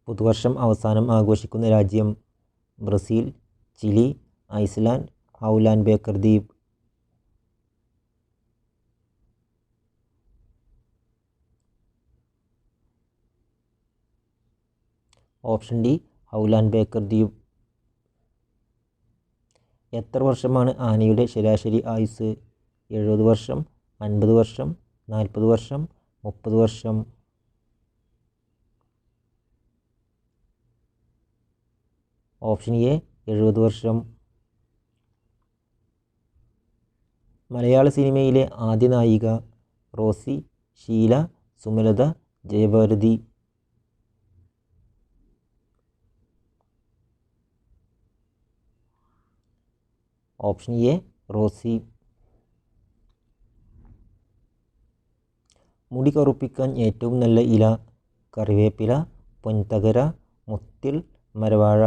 പുതുവർഷം അവസാനം ആഘോഷിക്കുന്ന രാജ്യം? Brazil, Chile, Iceland, Howland Baker ദ്വീപ്. ഓപ്ഷൻ ഡി ഹൗലാൻഡ് ബേക്കർ ദ്വീപ്. എത്ര വർഷമാണ് ആനയുടെ ശരാശരി ആയുസ്? 70 വർഷം, 50 വർഷം, 40 വർഷം, 30 വർഷം. ഓപ്ഷൻ എ 70 വർഷം. മലയാള സിനിമയിലെ ആദ്യ നായിക? റോസി, ഷീല, സുമലത, ജയഭാരതി. Option A Rosy. മുടി കറുപ്പിക്കാൻ ഏറ്റവും നല്ല ഇല? കറിവേപ്പില, പൊൻതകര, മുത്തിൽ, മരവാഴ.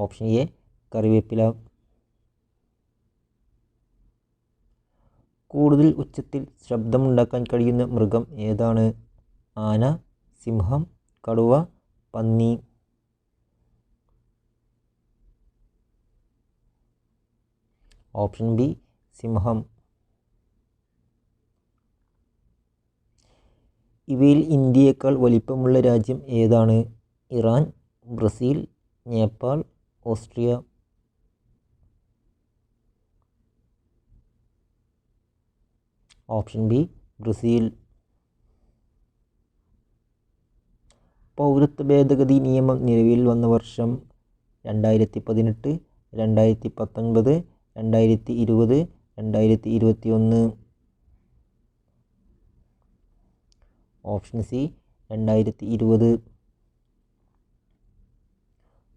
ഓപ്ഷൻ എ കറിവേപ്പില. കൂടുതൽ ഉച്ചത്തിൽ ശബ്ദമുണ്ടാക്കാൻ കഴിയുന്ന മൃഗം ഏതാണ്? ആന, സിംഹം, കടുവ, പന്നി. ഓപ്ഷൻ ബി സിംഹം. ഇവയിൽ ഇന്ത്യയേക്കാൾ വലിപ്പമുള്ള രാജ്യം ഏതാണ്? Iran, Brazil, Nepal, Austria. Option B Brazil. പൗരത്വ ഭേദഗതി നിയമം നിലവിൽ വന്ന വർഷം? 2018, 2019, 2020, 2021. Option C 2020.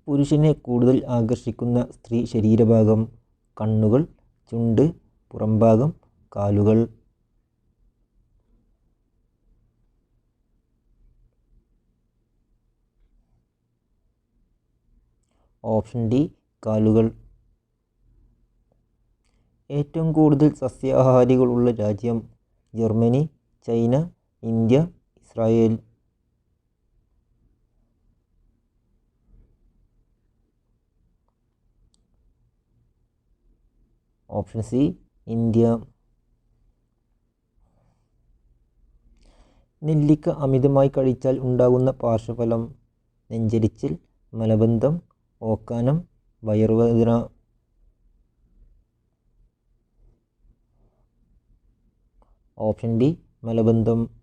പുരുഷനെ കൂടുതൽ ആകർഷിക്കുന്ന സ്ത്രീ ശരീരഭാഗം? കണ്ണുകൾ, ചുണ്ട്, പുറംഭാഗം, കാലുകൾ. ഓപ്ഷൻ ഡി കാലുകൾ. ഏറ്റവും കൂടുതൽ സസ്യാഹാരികളുള്ള രാജ്യം? Germany, China, India, Israel. Option C India. നെല്ലിക്ക അമിതമായി കഴിച്ചാൽ ഉണ്ടാകുന്ന പാർശ്വഫലം? നെഞ്ചരിച്ചിൽ, മലബന്ധം, ഓക്കാനം, വയറുവേദന. ഓപ്ഷൻ ഡി മലബന്ധം.